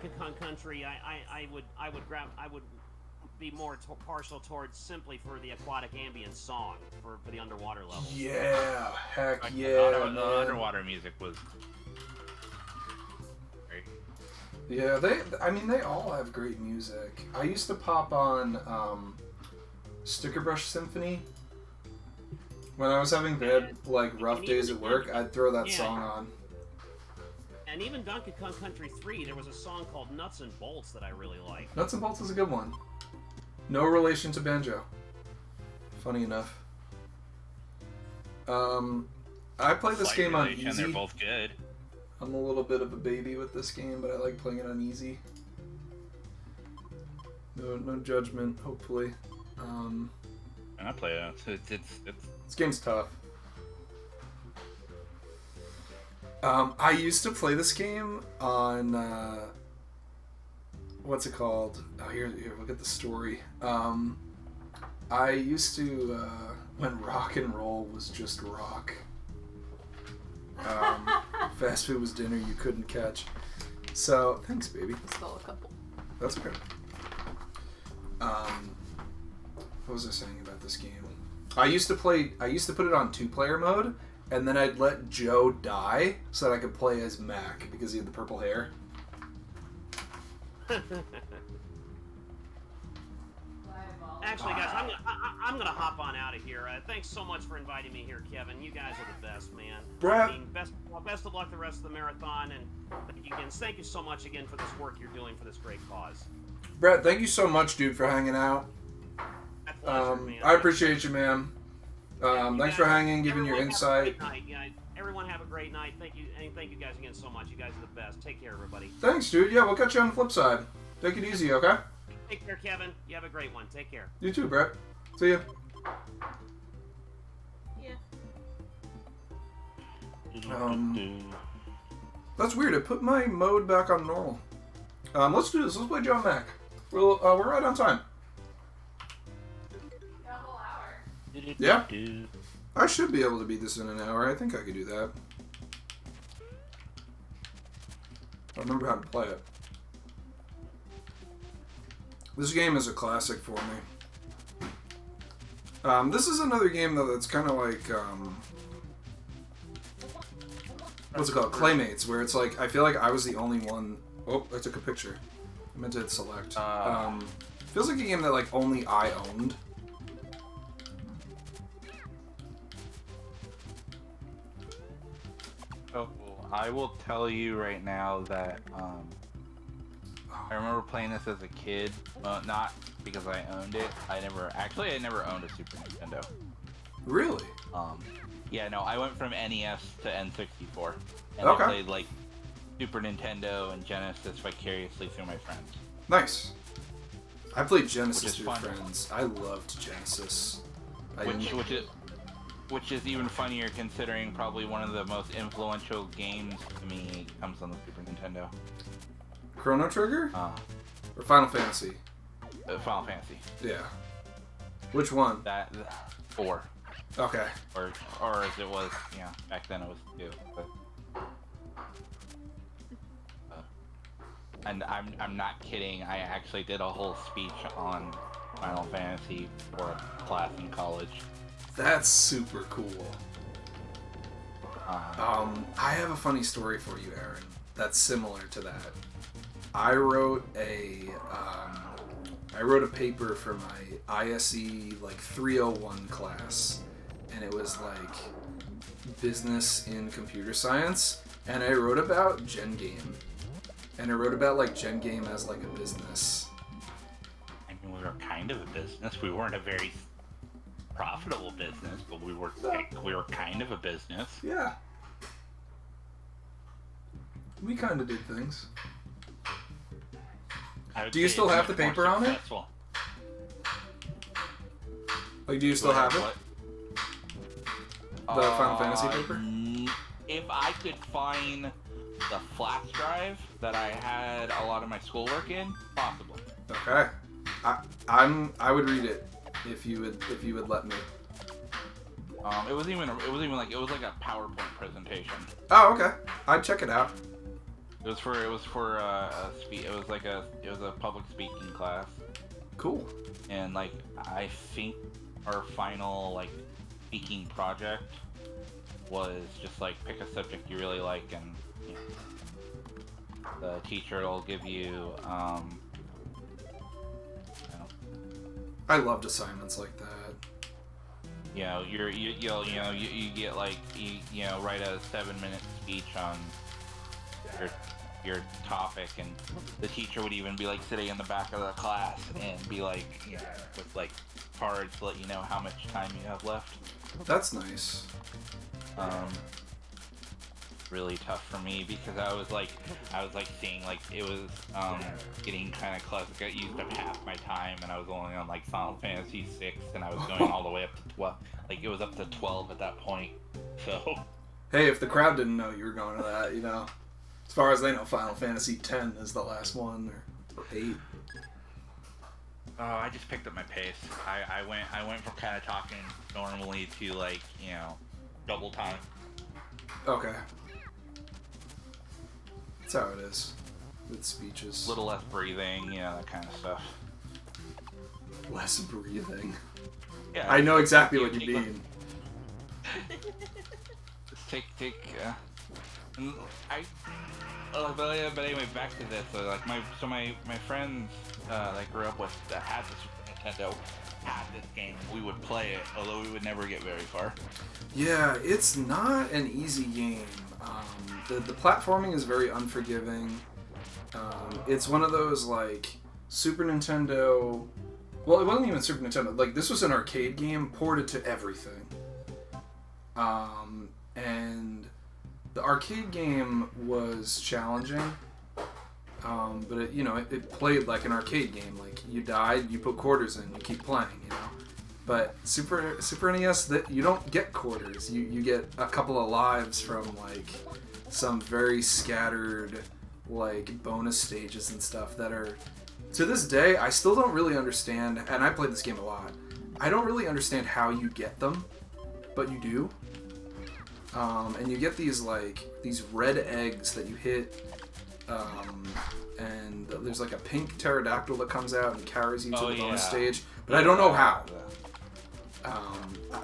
Donkey Kong Country, I would be more partial towards simply for the aquatic ambient song for the underwater levels. Yeah, heck Like, yeah, the man. underwater music was great. Yeah, they all have great music. I used to pop on Sticker Brush Symphony. When I was having bad, rough days at work, I'd throw that song on. And even Donkey Kong Country 3, there was a song called Nuts and Bolts that I really liked. Nuts and Bolts is a good one. No relation to Banjo. Funny enough. I play this game on easy. They're both good. I'm a little bit of a baby with this game, but I like playing it on easy. No judgment, hopefully. And I play it. This game's tough. I used to play this game on what's it called? Oh, here, look at the story. I used to when rock and roll was just rock. Fast food was dinner you couldn't catch. So thanks, baby. Stole a couple. That's okay. What was I saying about this game? I used to put it on 2-player mode, and then I'd let Joe die so that I could play as Mac because he had the purple hair. Actually, guys, I'm gonna hop on out of here. Thanks so much for inviting me here, Kevin. You guys are the best, man. Brett. I mean, best of luck the rest of the marathon, and thank you so much again for this work you're doing for this great cause. Brett, thank you so much, dude, for hanging out. My pleasure, man. I appreciate you, man. Thanks for hanging, giving your insight. Everyone have a great night. Thank you, and thank you guys again so much. You guys are the best. Take care, everybody. Thanks, dude. Yeah, we'll catch you on the flip side. Take it easy, okay? Take care, Kevin. You have a great one. Take care. You too, Brett. See ya. Yeah. That's weird. It put my mode back on normal. Let's do this. Let's play John Mac. We're right on time. A whole hour. Yeah. I should be able to beat this in an hour. I think I could do that. I remember how to play it. This game is a classic for me. This is another game, though, that's kind of like, what's it called? Claymates, where it's like, I feel like I was the only one... Oh, I took a picture. I meant to hit select. Feels like a game that, like, only I owned. Oh, I will tell you right now that I remember playing this as a kid. Not because I owned it. I never owned a Super Nintendo. Really? Yeah, no, I went from NES to N64, and Okay. I played like Super Nintendo and Genesis vicariously through my friends. Nice. I played Genesis Which is with fun. friends. I loved Genesis. Which is even funnier considering probably one of the most influential games to me comes on the Super Nintendo. Chrono Trigger? Or Final Fantasy? Final Fantasy. Yeah. Which one? That 4. Okay. Or as it was, back then it was 2. But, and I'm not kidding. I actually did a whole speech on Final Fantasy for a class in college. That's super cool. I have a funny story for you, Aaron. That's similar to that. I wrote a paper for my ISE 301 class, and it was like business in computer science, and I wrote about Gen Game, and I wrote about Gen Game as a business. I mean, we were kind of a business. We weren't a very profitable business, but we were kind of a business. Yeah. We kind of did things. Do you still have the paper on it? Do you still have it? The Final Fantasy paper? If I could find the flash drive that I had a lot of my schoolwork in, possibly. Okay. I would read it if you would let me. It was like a PowerPoint presentation. Oh, okay. I'd check it out. It was for it was a public speaking class, Cool. and like I think our final like speaking project was just like pick a subject you really like, and you know, the teacher will give you you know, I loved assignments like that. you know, you get like you know, write a 7-minute speech on your topic, and the teacher would even be like sitting in the back of the class and be like, you know, with like cards to let you know how much time you have left. That's nice. Really tough for me because I was like seeing like it was getting kind of close. I used up half my time, and I was only on like Final Fantasy 6, and I was going all the way up to 12. Like it was up to 12 at that point. So Hey, if the crowd didn't know you were going to that, you know, as far as they know, Final Fantasy 10 is the last one, or 8. I just picked up my pace. I went from kind of talking normally to like, you know, double time. Okay. That's how it is with speeches. A little less breathing, you know, that kind of stuff. Less breathing. Yeah, I know exactly what you mean. Just take. But anyway, back to this. So like my friends that I grew up with that had the Super Nintendo had this game. We would play it, although we would never get very far. Yeah, it's not an easy game. The platforming is very unforgiving. It's one of those like Super Nintendo. Well, it wasn't even Super Nintendo. Like this was an arcade game ported to everything. And the arcade game was challenging. But it played like an arcade game. Like you died, you put quarters in, you keep playing. You know. But Super NES, that you don't get quarters. You get a couple of lives from like some very scattered like bonus stages and stuff that are, to this day, I still don't really understand. And I played this game a lot. I don't really understand how you get them, but you do. And you get these red eggs that you hit. And there's like a pink pterodactyl that comes out and carries you to the bonus stage, but I don't know how.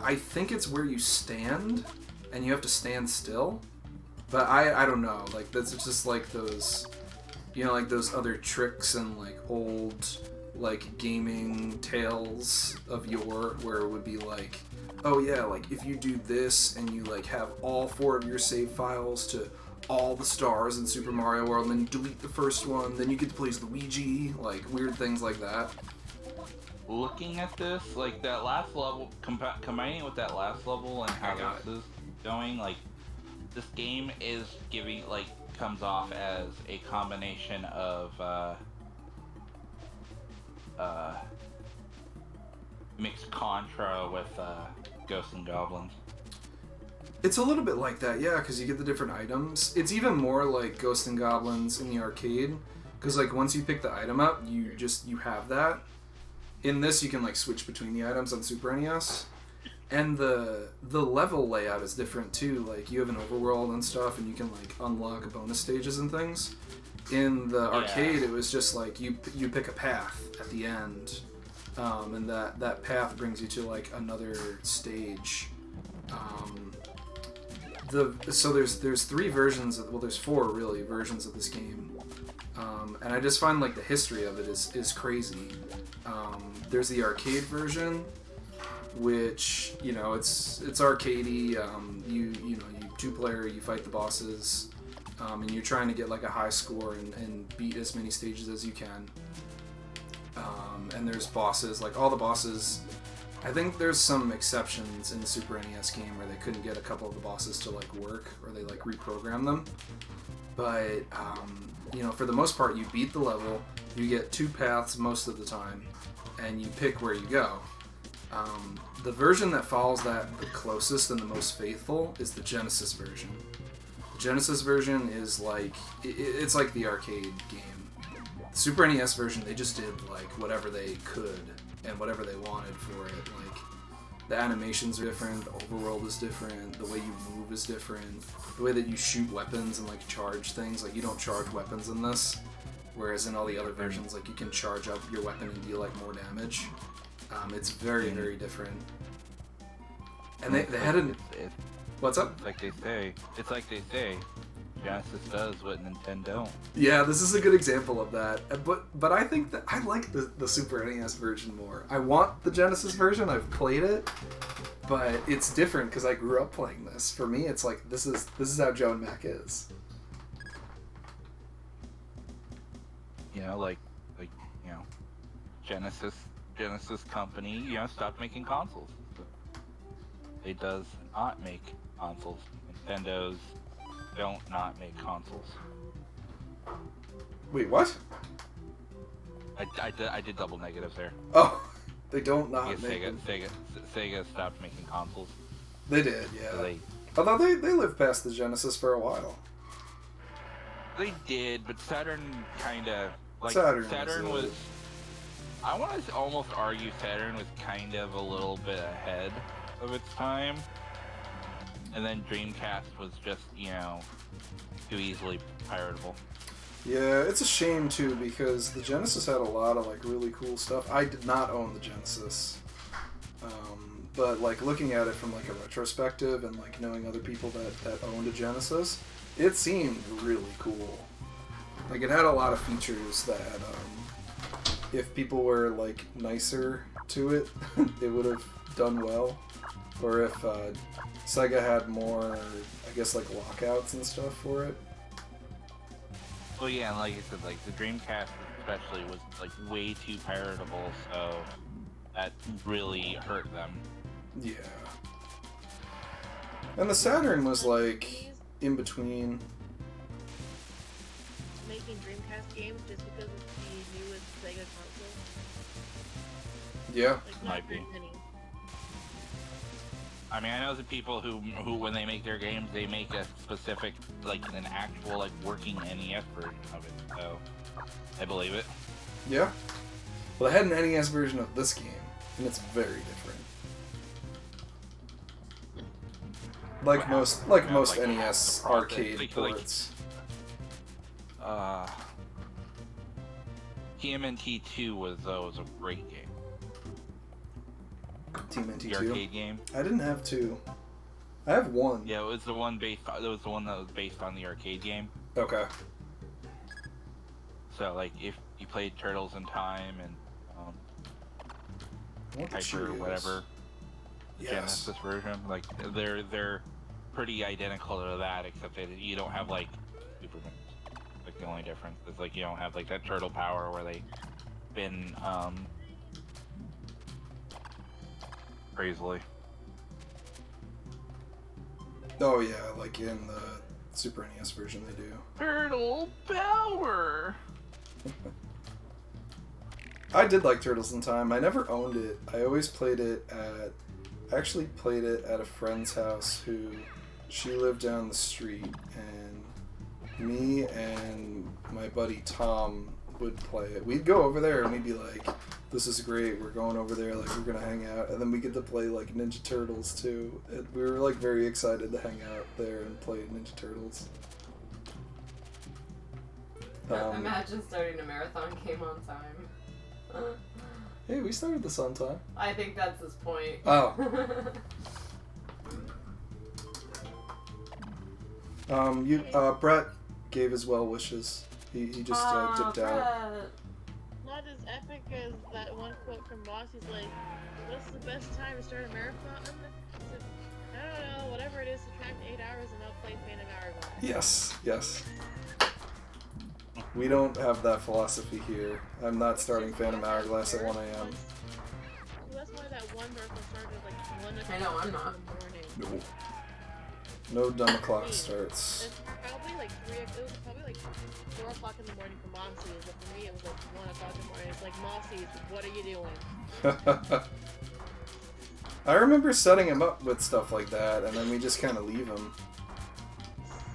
I think it's where you stand, and you have to stand still, but I don't know. Like that's just like those, you know, like those other tricks and like old like gaming tales of yore, where it would be like, oh yeah, like if you do this and you like have all 4 of your save files to all the stars in Super Mario World, and then you delete the first one, then you get to play as Luigi, like weird things like that. Looking at this, like that last level, combining it with that last level and how this is going, like this game is giving, like, comes off as a combination of mixed Contra with Ghosts and Goblins. It's a little bit like that, yeah, because you get the different items. It's even more like Ghosts and Goblins in the arcade, because like once you pick the item up, you have that. In this, you can like switch between the items on Super NES, and the level layout is different too. Like you have an overworld and stuff, and you can like unlock bonus stages and things. In the arcade, it was just like you pick a path at the end, and that path brings you to like another stage. So there's 3 versions of, well, there's 4 really versions of this game, and I just find like the history of it is crazy. There's the arcade version, which, you know, it's arcadey. You 2-player, you fight the bosses, and you're trying to get like a high score and beat as many stages as you can. And there's bosses, like all the bosses. I think there's some exceptions in the Super NES game where they couldn't get a couple of the bosses to like work, or they like reprogram them. But for the most part, you beat the level. You get 2 paths most of the time, and you pick where you go. The version that follows that the closest and the most faithful is the Genesis version. The Genesis version is like it's like the arcade game. The Super NES version, they just did like whatever they could and whatever they wanted for it. Like The animations are different, the overworld is different, the way you move is different, the way that you shoot weapons and like charge things, like you don't charge weapons in this, whereas in all the other versions, like you can charge up your weapon and deal like more damage. It's very, very different. And they had a... What's up? It's like they say, Genesis does what Nintendo don't. Yeah, this is a good example of that. But I think that I like the Super NES version more. I want the Genesis version. I've played it, but it's different because I grew up playing this. For me, it's like this is how Joe and Mac is. You know, like you know, Genesis company, you know, stopped making consoles. It does not make consoles. Nintendo's don't not make consoles. Wait, what? I did double negatives there. Oh, they don't not Because make them. Sega stopped making consoles. They did, yeah. So Although they lived past the Genesis for a while. they did, but Saturn kind of like Saturn was. I want to almost argue Saturn was kind of a little bit ahead of its time, and then Dreamcast was just, you know, too easily piratable. Yeah, it's a shame too because the Genesis had a lot of like really cool stuff. I did not own the Genesis, but like looking at it from like a retrospective and like knowing other people that owned a Genesis, it seemed really cool. Like it had a lot of features that if people were like nicer to it, it would have done well. Or if Sega had more, I guess like lockouts and stuff for it. Well, yeah, and like I said, like the Dreamcast especially was like way too piratable, so that really hurt them. Yeah. And the Saturn was like in between. Making Dreamcast games just because it's the newest Sega console. Yeah. Like, Might not very be. many. I mean, I know the people who when they make their games, they make a specific, like an actual, like working NES version of it. So I believe it. Yeah. Well, they had an NES version of this game, and it's very different. Like Wow. most Yeah, most like, NES the process, arcade like- ports. TMNT 2 was a great game. TMNT2. The arcade game. I didn't have two. I have one. Yeah, it was the one that was based on the arcade game. Okay. So like if you played Turtles in Time and I want the Hyper or Cheerios. whatever Yes. Genesis version, like they're pretty identical to that, except that you don't have like Superman. Like the only difference is like you don't have like that turtle power where they spin crazily. Oh yeah, like in the Super NES version they do. Turtle power. I did like Turtles in Time. I never owned it. I always played it at... I actually played it at a friend's house who... She lived down the street, and me and my buddy Tom would play it. We'd go over there and we'd be like, this is great, we're going over there, like we're gonna hang out. And then we get to play like Ninja Turtles too. And we were like very excited to hang out there and play Ninja Turtles. Imagine starting a marathon game on time. Hey, we started this on time. I think that's his point. Oh. Brett gave his well wishes. He just dipped out. Not as epic as that one quote from Boss. He's like, what's the best time to start a marathon? I said, I don't know, whatever it is, subtract 8 hours and I'll play Phantom Hourglass. Yes, yes. We don't have that philosophy here. I'm not starting Phantom Hourglass at 1 a.m. Well, that's why that one marathon started at like 1 o'clock I know, I'm not. in the morning. No dumb o'clock starts. It's probably like 3, it was probably like 4 o'clock in the morning for Mossies, but for me it was like 1 o'clock in the morning. It's like, Mossies, what are you doing? I remember setting him up with stuff like that, and then we just kind of leave him.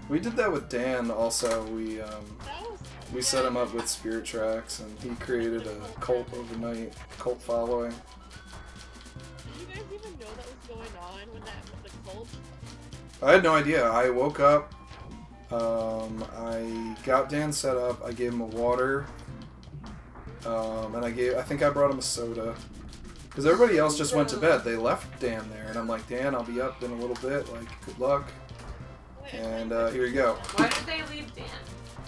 We did that with Dan also. We set him up with Spirit Tracks, and he created a cult overnight, cult following. Did you guys even know that going on when that with the cult? I had no idea. I woke up. I got Dan set up. I gave him a water. And I think I brought him a soda. Because everybody else just went to bed. They left Dan there. And I'm like, Dan, I'll be up in a little bit. Like, good luck. And here you go. Why did they leave Dan?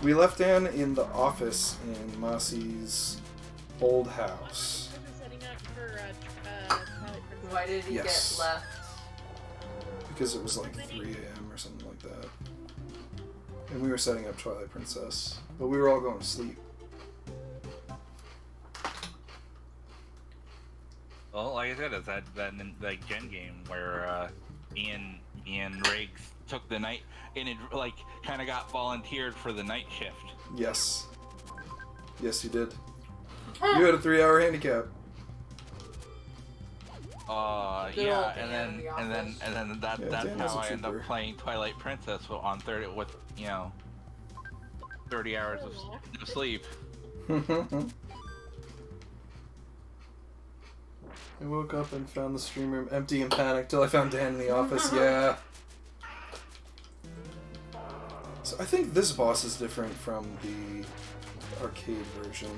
We left Dan in the office in Masi's old house. Setting up for Twilight Princess. Why did he Yes. get left? Because it was like 3 a.m. or something like that. And we were setting up Twilight Princess. But we were all going to sleep. Well, like I said, it's that like Gen game where Ian Riggs took the night and it like kind of got volunteered for the night shift. Yes. Yes, you did. You had a 3-hour handicap. Good Yeah, old and Dan in the office. then that's Dan was how a I ended up trooper. playing Twilight Princess on 30 hours of sleep. I woke up and found the stream room empty and panicked till I found Dan in the office. Yeah. So I think this boss is different from the arcade version.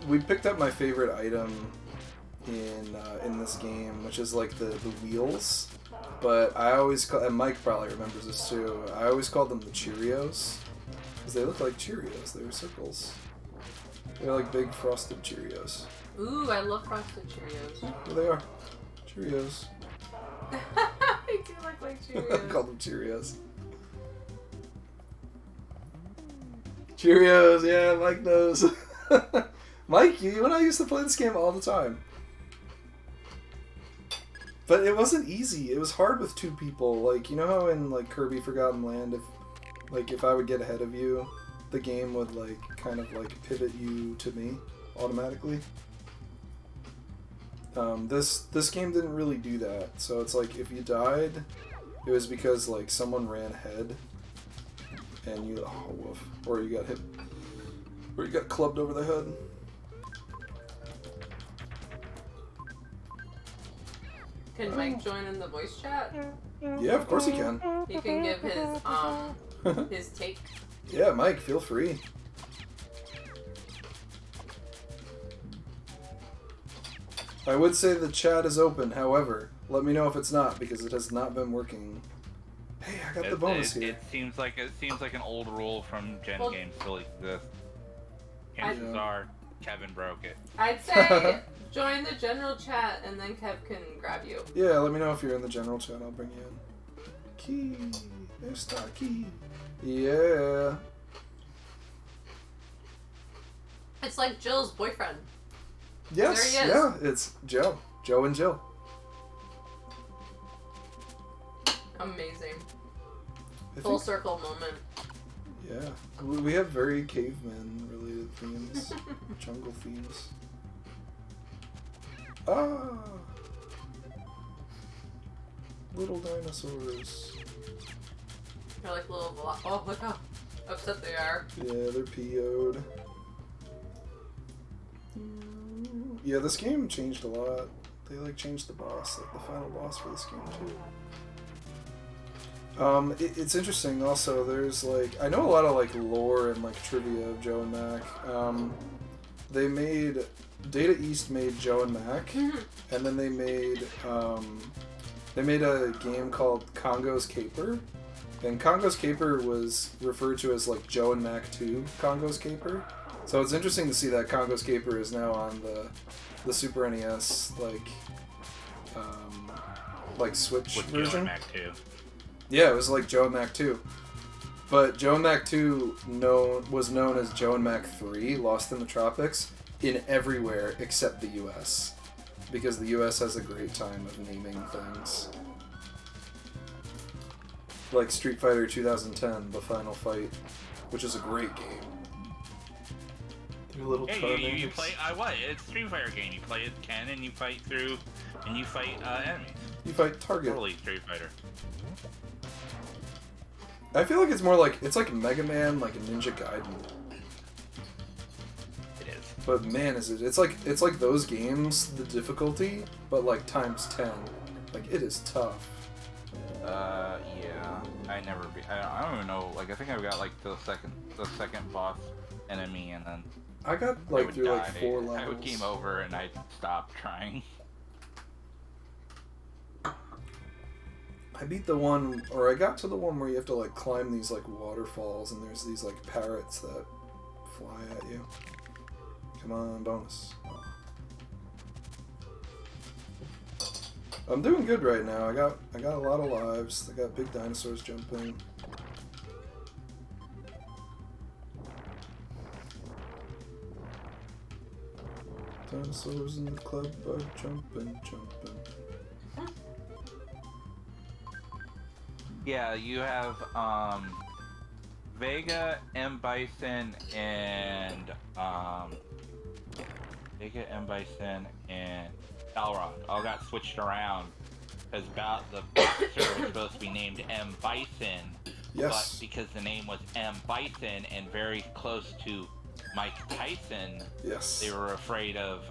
We picked up my favorite item in this game, which is like the wheels. But I always call, and Mike probably remembers this too, I always called them the Cheerios. Because they look like Cheerios. They were circles. They're like big frosted Cheerios. Ooh, I love frosted Cheerios. There they are. Cheerios. They do look like I Cheerios. call them Cheerios. Cheerios, yeah, I like those. Mike, you and I used to play this game all the time. But it wasn't easy. It was hard with 2 people. Like, you know how in like Kirby Forgotten Land, if I would get ahead of you, the game would like kind of like pivot you to me automatically. This game didn't really do that. So it's like if you died, it was because like someone ran ahead and you woof, or you got hit, or you got clubbed over the head. Can Mike join in the voice chat? Yeah, of course he can. He can give his take. Yeah, Mike, feel free. I would say the chat is open, however, let me know if it's not, because it has not been working. Hey, I got the bonus here. It seems like an old rule from Gen Well, games still exist. Chances are Kevin broke it. I'd say join the general chat and then Kev can grab you. Yeah, let me know if you're in the general chat, I'll bring you in. Key. Está aquí. Yeah. It's like Jill's boyfriend. Yes, There he is. yeah, it's Joe. Joe and Jill. Amazing. I Full think, circle moment. yeah. We have very caveman-related themes. Jungle themes. Ah! Little dinosaurs. They're like little oh, look how upset they are. Yeah, they're PO'd. Yeah, this game changed a lot. They like changed the boss, like the final boss for this game too. It's interesting also, there's like, I know a lot of like lore and like trivia of Joe and Mac. Data East made Joe and Mac, and then they made a game called Congo's Caper. And Congo's Caper was referred to as like Joe and Mac 2 Congo's Caper. So it's interesting to see that Congo's Caper is now on the Super NES like Switch With version. Joe and Mac 2. Yeah, it was like Joe and Mac 2. But Joe and Mac 2 was known as Joe and Mac 3, Lost in the Tropics, in everywhere except the US. Because the US has a great time of naming things. Like Street Fighter 2010, The Final Fight, which is a great game. They're little Hey, Charmanders. you play it's a Street Fighter game. You play as Ken and you fight enemies. You fight Target. Totally Street Fighter. I feel like it's like Mega Man, like a Ninja Gaiden. It is. But man, is it? It's like those games, the difficulty, but like times 10. Like, it is tough. Yeah. I never beat. I don't even know. Like, I think I've got like the second boss enemy, and then I got I like would through like die. 4 levels. I would game over, and I'd stop trying. I beat the one, or I got to the one where you have to like climb these like waterfalls, and there's these like parrots that fly at you. Come on, bonus. I'm doing good right now. I got a lot of lives. I got big dinosaurs jumping. Dinosaurs in the club are jumping. Yeah, you have Vega, M. Bison, and Balrog all got switched around because the boxer was supposed to be named M. Bison, Yes. but because the name was M. Bison and very close to Mike Tyson, Yes. they were afraid of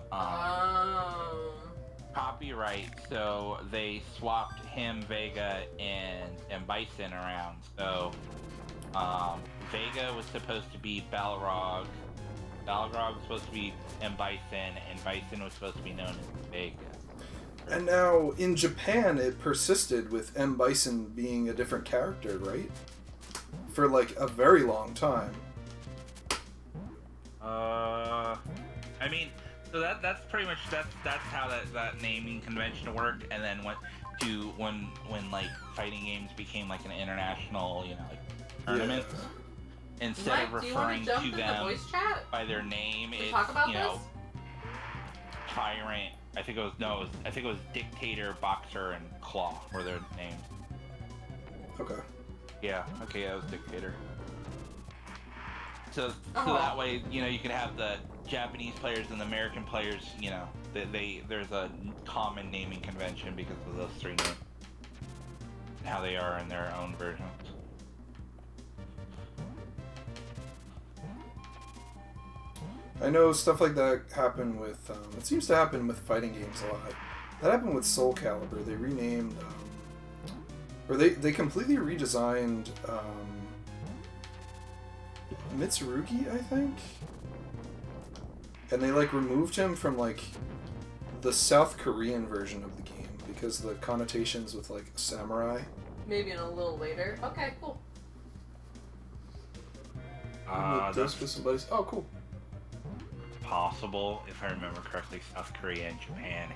copyright, so they swapped him, Vega, and Bison around. So Vega was supposed to be Balrog was supposed to be M. Bison, and Bison was supposed to be known as Vega. And now in Japan, it persisted with M. Bison being a different character, right? For like a very long time. I mean, so that's pretty much that's how that naming convention worked, and then went to when like fighting games became like an international, like tournament. Yeah. Instead Mike, of do you want referring to jump to in the them voice chat? by their name, To it's talk about this? Tyrant. I think it was Dictator, Boxer, and Claw were their names. Okay. Yeah. Okay. Yeah, it was Dictator. So Oh. that way, you can have the Japanese players and the American players. There's a common naming convention because of those three names, and how they are in their own versions. I know stuff like that happened with, it seems to happen with fighting games a lot. That happened with Soul Calibur. They renamed, or they completely redesigned, Mitsurugi, I think? And they, like, removed him from, like, the South Korean version of the game because the connotations with, like, samurai. Maybe in a little later. Okay, cool. Those with somebody's... Oh, cool. Possible, if I remember correctly. South Korea and Japan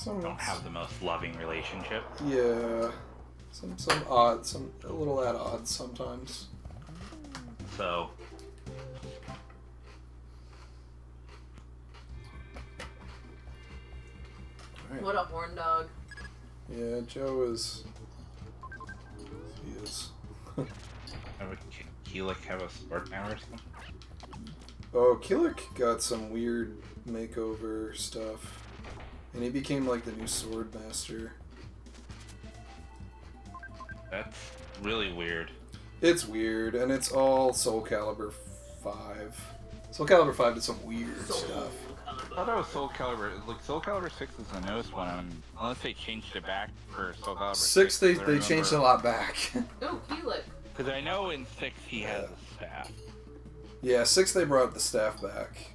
don't have the most loving relationship. Yeah. Some odd, a little at odds sometimes. So Right. What up, Horn Dog? Yeah, Joe is. He is. have Keelik have a sport now or something? Oh, Killick got some weird makeover stuff, and he became like the new sword master. That's really weird. It's weird, and it's all Soul Calibur 5. Soul Calibur 5 did some weird stuff. I thought it was Soul Calibur. Like, Soul Calibur 6 is the newest one, unless they changed it back for Soul Calibur 6, they changed a lot back. Ooh, Keelik. Because I know in 6 he has a staff. Yeah, 6 they brought the staff back.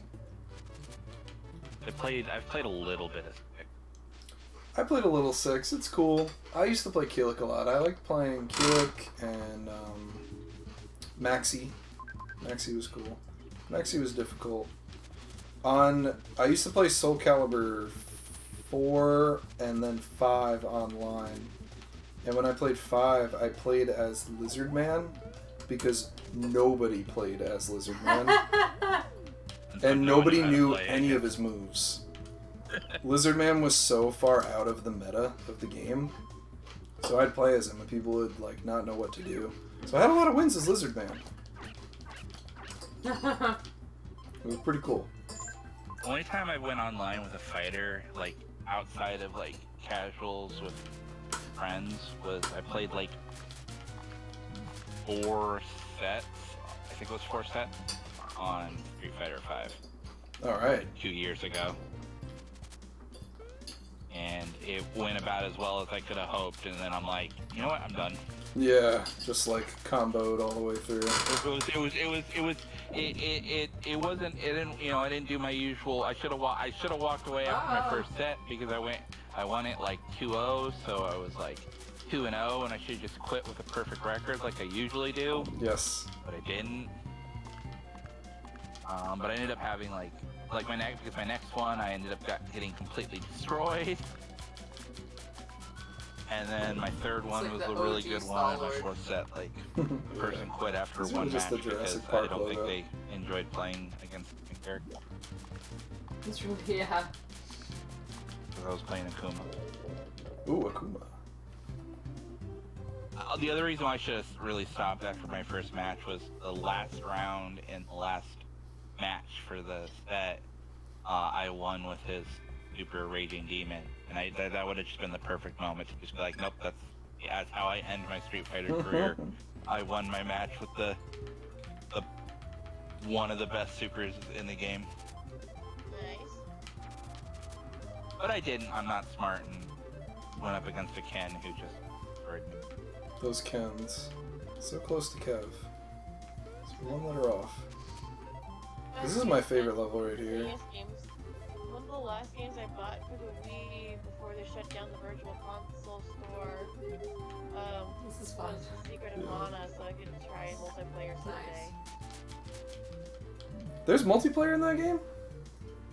I've played a little bit of 6. I played a little 6. It's cool. I used to play Keelik a lot. I liked playing Keelik and Maxi. Maxi was cool. Maxi was difficult. I used to play Soul Calibur 4 and then 5 online. And when I played 5, I played as Lizard Man because nobody played as Lizard Man. And nobody knew any of his moves. Lizard Man was so far out of the meta of the game, so I'd play as him and people would like not know what to do. So I had a lot of wins as Lizard Man. It was pretty cool. The only time I went online with a fighter, like outside of like casuals with friends, was I played like 4 sets. I think it was 4 sets on Street Fighter 5. All right. 2 years ago. and it went about as well as I could have hoped. And then I'm like, you know what? I'm done. Yeah, just like comboed all the way through. It wasn't. It didn't. You know, I didn't do my usual. I should have walked away after my first set because I won it like 2-0, so I was like 2-0, and I should just quit with a perfect record like I usually do. Yes. But I didn't. But I ended up having like my next one I ended up getting completely destroyed. And then my third one like was the a really OG good one. And my stalwart. fourth set, like, the person quit after It's one just match the Jurassic because Park I don't think logo. they enjoyed playing against the character. It's really, yeah. Because I was playing Akuma. Ooh, Akuma. The other reason why I should have really stopped after my first match was the last round and the last match for the set. I won with his super raging demon, and that would have just been the perfect moment to just be like, nope, that's how I end my Street Fighter career. I won my match with the one of the best supers in the game, Nice. but I didn't. I'm not smart and went up against a Ken who just destroyed me. Those Kens. So close to Kev. It's one letter off. This is my favorite level right here. NES games. One of the last games I bought for the Wii before they shut down the Virtual Console store This is fun. was The Secret of Mana, so I could try multiplayer someday. There's multiplayer in that game?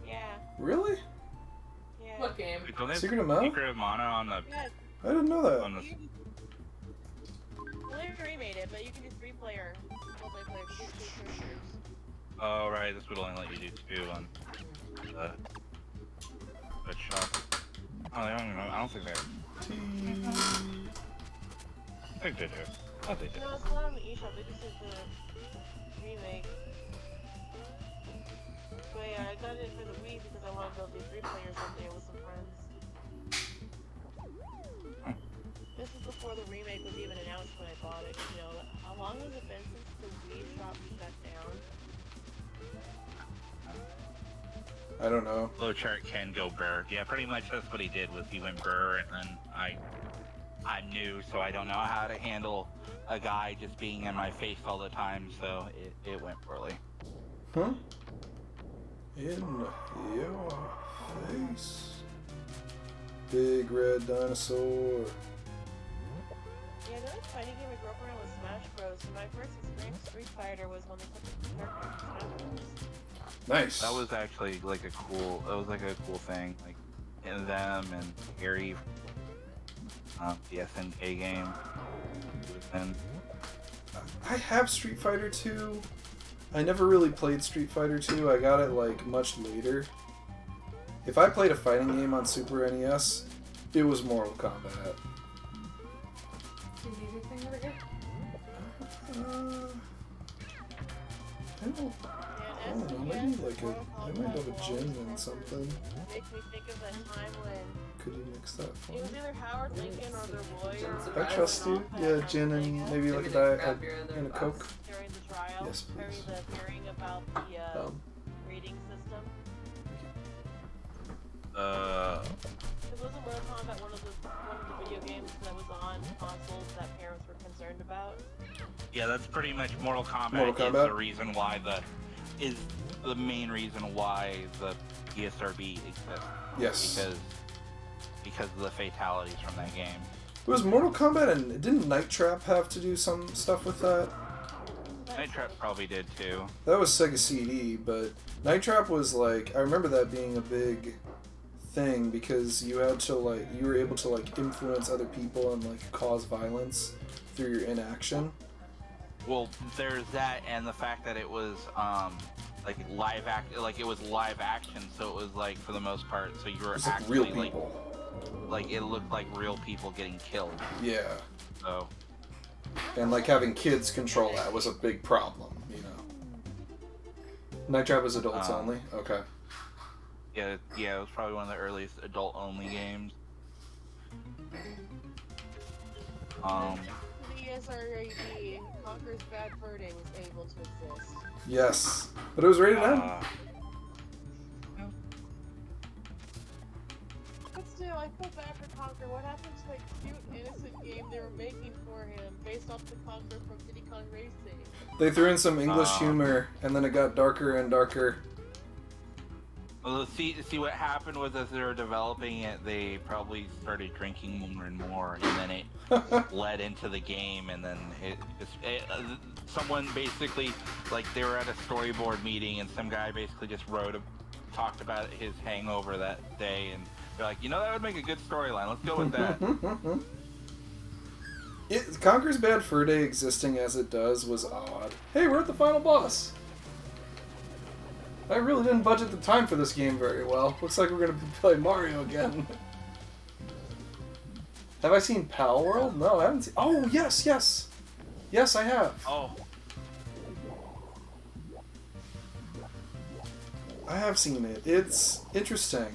Yeah, Really? yeah. What game? Don't they have Secret of Mana? Secret of Mana on the Yeah, I didn't know that. on the well, they remade it, but you can do 3-player multiplayer. You can do 2 characters. Oh right, this would only let you do 2 on the shop. Oh, they don't even know. I don't think they. I think they do. I think they do. No, it's not on the eShop. They just did the remake. But yeah, I got it for the Wii because I wanted to do 3-player someday with some friends. This is before the remake was even announced when I bought it. You know, how long has it been since the Wii shop shut down? I don't know. Flowchart can go Burr. Yeah, pretty much that's what he did was he went Burr, and then I'm new, so I don't know how to handle a guy just being in my face all the time, so it went poorly. Huh? In your face. Big red dinosaur. Yeah, the other fighting game I grew up around was Smash Bros. And my first experience with Street Fighter was when they put the characters in Smash Bros. Nice. That was actually like a cool thing, like in them and Gary, the SNK game. And I have Street Fighter 2. I never really played Street Fighter 2. I got it like much later. If I played a fighting game on Super NES, it was Mortal Kombat. Do you need anything over here? I don't know, maybe like I might have a gin and something. Makes me think of that time when Could you mix that for it me? was either Howard Lincoln or their lawyer. I trust you. Yeah, gin and maybe like a diet and a Coke. During the trial, Yes, during please. the hearing about the rating system. Because wasn't Mortal Kombat one of the video games that was on consoles that parents were concerned about? yeah, that's pretty much Mortal Kombat. Mortal Is Kombat? the reason why is the main reason why the ESRB exists. Yes. Because of the fatalities from that game. It was Mortal Kombat, and didn't Night Trap have to do some stuff with that? Night Trap probably did too. That was Sega CD, but Night Trap was like, I remember that being a big thing because you had to like, you were able to like influence other people and like cause violence through your inaction. Well, there's that, and the fact that it was like it was live action, so it was like for the most part, so you were It's like actually real people. like it looked like real people getting killed. Yeah. So And like having kids control that was a big problem, you know. Night Trap was adults only? Okay. yeah, it was probably one of the earliest adult-only games. The ESRB, Conker's Bad Fur Day was able to exist. Yes. But it was rated M. But still, I I feel bad for Conker. What happened to that cute, innocent game they were making for him based off the Conker from Diddy Kong Racing? They threw in some English humor, and then it got darker and darker. Well, see what happened was as they were developing it, they probably started drinking more and more, and then it led into the game, and then someone basically, like, they were at a storyboard meeting, and some guy basically just talked about his hangover that day, and they're like, that would make a good storyline. Let's go with that. Conker's Bad Fur Day existing as it does was odd. Hey, we're at the final boss. I really didn't budget the time for this game very well. Looks like we're going to play Mario again. Have I seen Pal World? No, I haven't seen... Oh, yes. Yes, I have. Oh. I have seen it. It's interesting.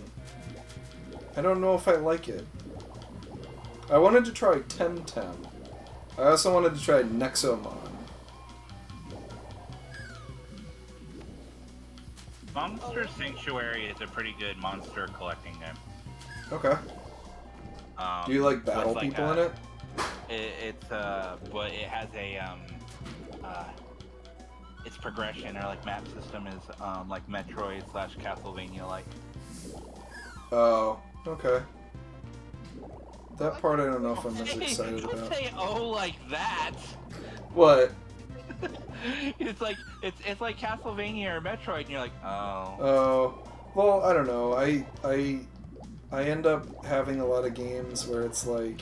I don't know if I like it. I wanted to try Temtem. I also wanted to try Nexomon. Monster Sanctuary is a pretty good monster collecting game. Okay. Do you like battle with, like, people in it? But it has its progression or like map system is like Metroid / Castlevania like. Oh, okay. That part I don't know if I'm as excited Don't about. say "oh" like that. What? it's like Castlevania or Metroid, and you're like, oh. Oh, well, I don't know. I end up having a lot of games where it's like,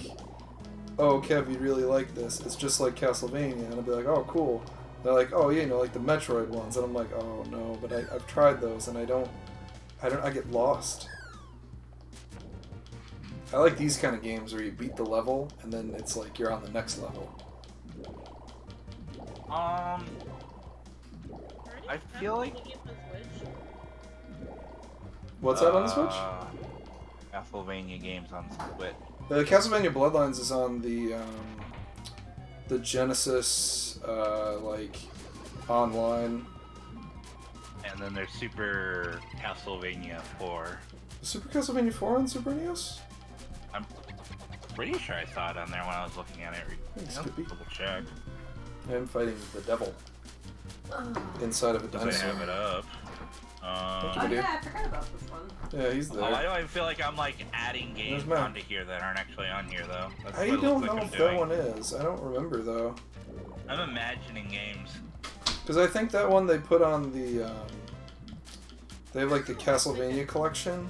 oh, Kev, you really like this. It's just like Castlevania, and I'll be like, oh, cool. They're like, oh, yeah, like the Metroid ones, and I'm like, oh no, but I've tried those, and I get lost. I like these kind of games where you beat the level, and then it's like you're on the next level. I feel like What's that on the Switch? Castlevania games on Switch. Castlevania Bloodlines is on the Genesis, like, online. And then there's Super Castlevania 4. Super Castlevania 4 on Super NES? I'm pretty sure I saw it on there when I was looking at it. Thanks, Double Skippy. check. I'm fighting the devil inside of a Does I dinosaur. have it up? Oh yeah, I forgot about this one. Yeah, he's Why there. do I feel like I'm like adding games There's Matt. onto here that aren't actually on here though? That's I what it don't looks know like I'm if that doing. one is. I don't remember, though. I'm imagining games. Because I think that one they put on the, they have, like, the Castlevania collection.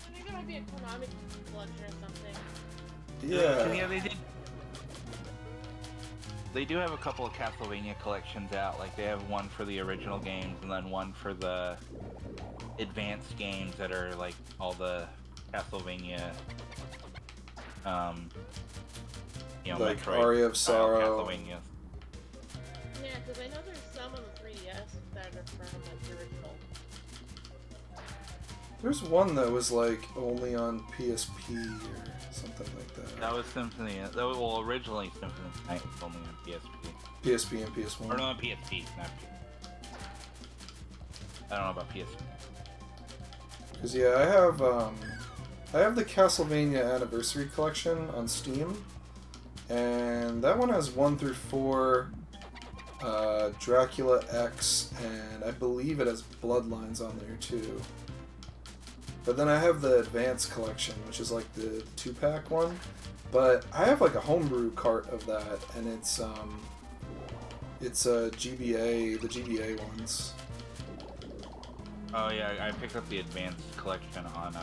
I think there might be a Konami collection or something. Yeah, they did. They do have a couple of Castlevania collections out. Like they have one for the original games, and then one for the advanced games that are like all the Castlevania. Like Metroid Aria of style Sorrow. Castlevania. Yeah, because I know there's some on the 3DS that are from like the original. There's one that was, like, only on PSP or something like that. That was Symphony. Well, originally Symphony of the Night was only on PSP. PSP and PS1. Or no, on PSP, not PSP. I don't know about PSP. Because, yeah, I have the Castlevania Anniversary Collection on Steam, and that one has 1 through 4, Dracula X, and I believe it has Bloodlines on there, too. But then I have the Advanced Collection, which is like the 2-pack one, but I have like a homebrew cart of that, and it's GBA, the GBA ones. Oh yeah, I picked up the Advanced Collection on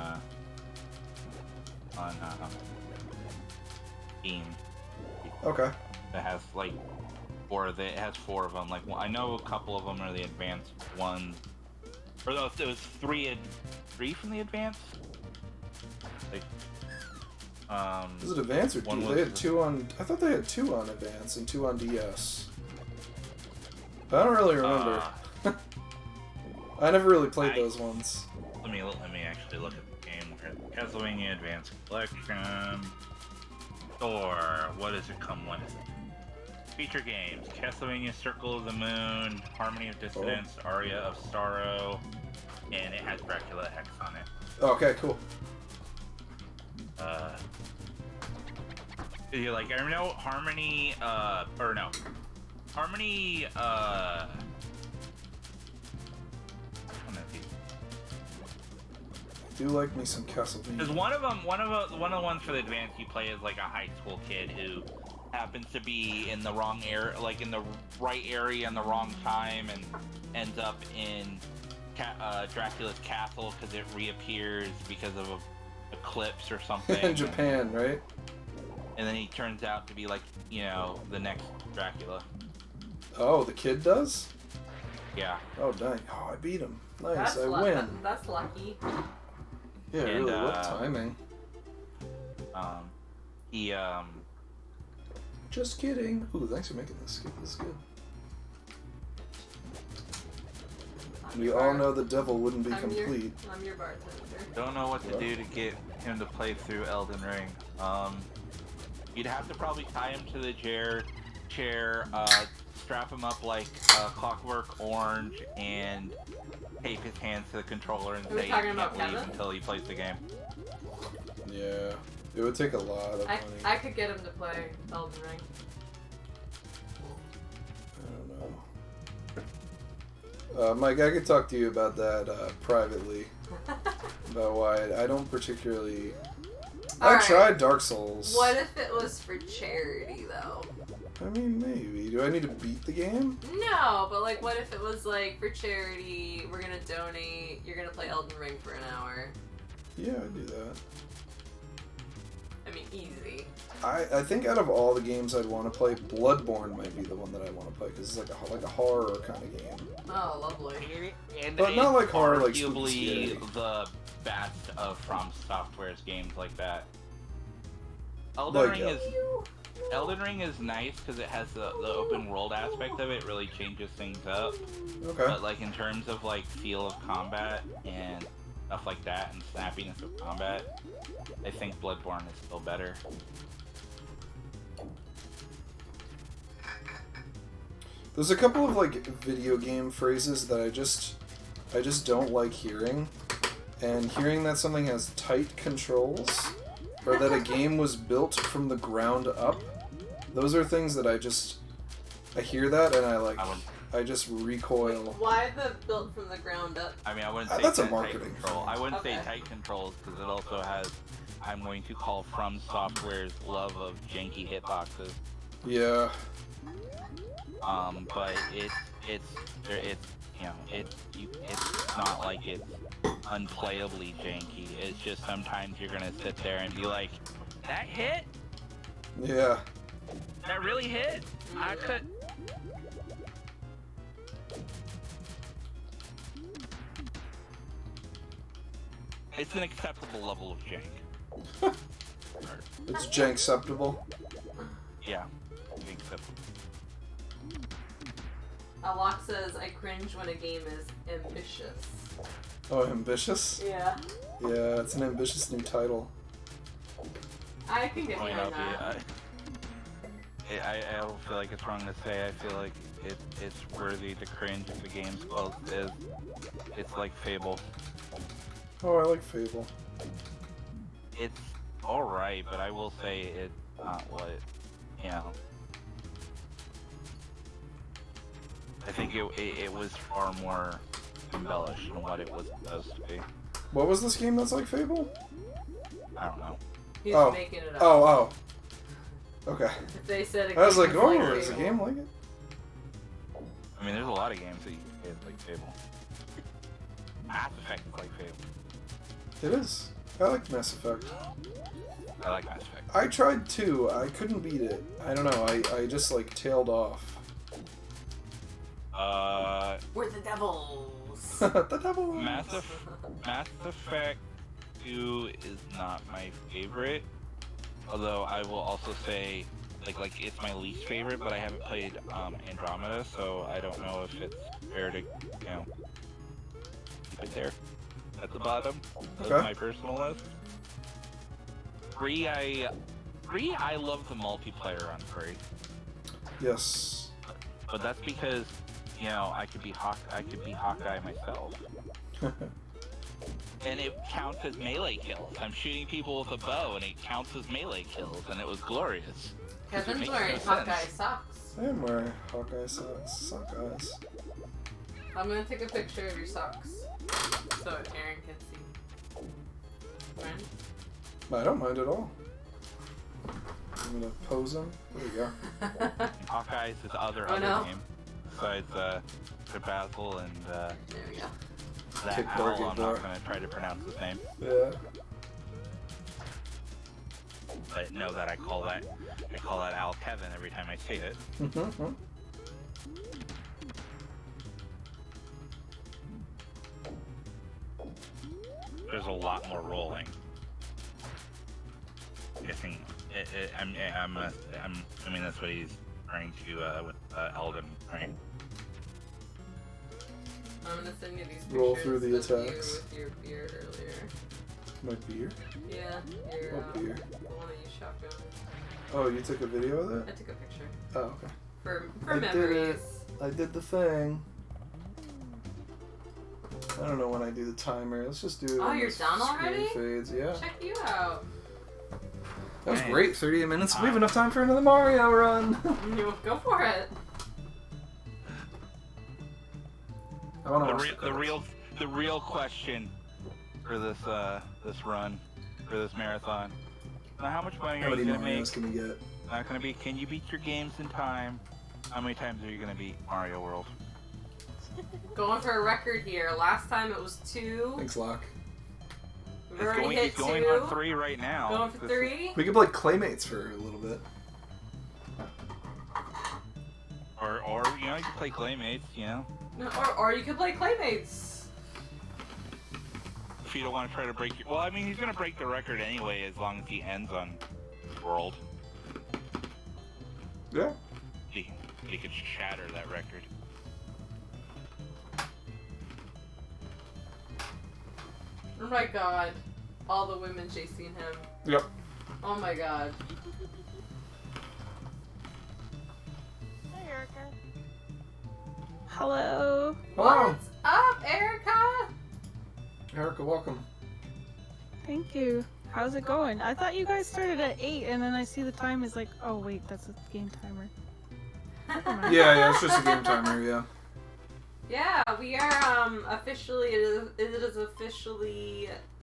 Steam. Okay. It has like it has 4 of them. Like I know a couple of them are the advanced ones, or no, it was 3 from the advanced. Like, Is it Advance or one D? was They had the- 2 on. I thought they had 2 on Advance and 2 on DS. But I don't really remember. I never really played those ones. Let me actually look at the game. Castlevania Advanced Collection. Or what does it come with? Feature games: Castlevania Circle of the Moon, Harmony of Dissonance, Aria of Sorrow, and it has Dracula X on it. Oh, okay, cool. You're like, I know Harmony, or no. Harmony, I don't know if you... I do like me some Castlevania. Because one of the ones for the advance you play is like a high school kid who happens to be in the wrong area, like in the right area in the wrong time, and ends up in Dracula's castle because it reappears because of a eclipse or something. In Japan, right? And then he turns out to be like, you know, the next Dracula. Oh, the kid does? Yeah. Oh, dang. Oh, I beat him. Nice, That's I win. That's lucky. Yeah, And, really, what timing? He, Just kidding. Ooh, thanks for making this. This is good. We all know the devil wouldn't be complete. I'm your bartender. don't know what to do to get him to play through Elden Ring. You'd have to probably tie him to the chair, strap him up like Clockwork Orange, and tape his hands to the controller and say he can't leave until he plays the game. Yeah, it would take a lot of money. I could get him to play Elden Ring. I don't know. Mike, I could talk to you about that privately. About why I don't particularly... I tried Dark Souls. What if it was for charity, though? I mean, maybe. Do I need to beat the game? No, but like, what if it was like, for charity, we're gonna donate, you're gonna play Elden Ring for an hour? Yeah, I'd do that. I mean, easy. I think out of all the games I'd want to play, Bloodborne might be the one that I want to play, because it's like a horror kind of game. Oh, lovely. But not like horror, like arguably the best of From Software's games like that. Elden Ring is nice because it has the open world aspect of it. Really changes things up. Okay. But like in terms of like feel of combat and stuff like that, and snappiness of combat, I think Bloodborne is still better. There's a couple of like video game phrases that I just don't like hearing, and hearing that something has tight controls, or that a game was built from the ground up. Those are things that I hear that and I just recoil. Why the built from the ground up? I mean, I wouldn't say that's a tight marketing control. I wouldn't say Okay. tight controls because it also has, I'm going to call From Software's love of janky hitboxes. Yeah. But it's not like it's unplayably janky. It's just sometimes you're gonna sit there and be like, that hit? Yeah. That really hit? I could. It's an acceptable level of jank. It's jankceptible. Yeah, acceptable. Alok says, I cringe when a game is ambitious. Oh, ambitious? Yeah. Yeah, it's an ambitious new title. I can get Point behind out that. I don't feel like it's wrong to say. I feel like it's worthy to cringe if the game's close as it's like Fable. Oh, I like Fable. It's alright, but I will say it's not what, you know. I think it was far more embellished than what it was supposed to be. What was this game that's like Fable? I don't know. He's Oh. making it up. Oh. Okay. If they said a I was game like, was oh, is a Fable. game like it? I mean, there's a lot of games that you can get like Fable. Mass Effect is like Fable. It is. I like Mass Effect. I like Mass Effect. I tried too. I couldn't beat it. I don't know. I just like tailed off. We're the devils. The devil. Mass Effect 2 is not my favorite. Although I will also say, like it's my least favorite, but I haven't played Andromeda, so I don't know if it's fair to, keep it there at the bottom of Okay. my personal list. 3, I love the multiplayer on 3, Yes. but that's because I could be Hawkeye myself. and it counts as melee kills. I'm shooting people with a bow, and it counts as melee kills, and it was glorious. Kevin's makes wearing no sense. Hawkeye socks. I am wearing Hawkeye socks. Sock eyes. I'm gonna take a picture of your socks so Aaron can see. Right? I don't mind at all. I'm gonna pose him. There we go. Hawkeye's his other Oh, no. name, besides Basil and There we go. that Kick owl. Darky I'm Bar. not gonna try to pronounce his name, Yeah. but know that I call that owl Kevin every time I say it. Mm-hmm. There's a lot more rolling. I think I'm assuming that's what he's referring to with Elden, right? I'm gonna send you these pictures Roll through the of you attacks. with your beard earlier. My beer? Yeah, your What beer? the one that you shotgun. Oh, you took a video of I that? took a picture Oh, okay. for I did memories. it. I did the thing. I don't know when I do the timer. Let's just do it. Oh, when you're the done screen already? Fades. Yeah. Check you out. That was Man. great. 38 minutes. We have enough time for another Mario run. Go for it. I want to watch The real question for this run, for this marathon. Now, how much money How are many you gonna make? Marios can we get? Not gonna be. Can you beat your games in time? How many times are you gonna beat Mario World? Going for a record here. Last time it was 2. Thanks, Locke. We've already hit He's going 2. on 3 right now. Going for This is- 3. We could play Claymates for a little bit. Or you know, you can play Claymates. You know, No, or you could play Claymates. if you don't want to try to break your. Well, I mean, he's gonna break the record anyway, as long as he ends on World. Yeah. He could shatter that record. Oh my god. All the women chasing him. Yep. Oh my god. Hi, Erica. Hello. Hello. What's up, Erica? Erica, welcome. Thank you. How's it going? I thought you guys started at 8 and then I see the time is like, oh wait, that's a game timer. Yeah, it's just a game timer, yeah. Yeah, we are officially. It is officially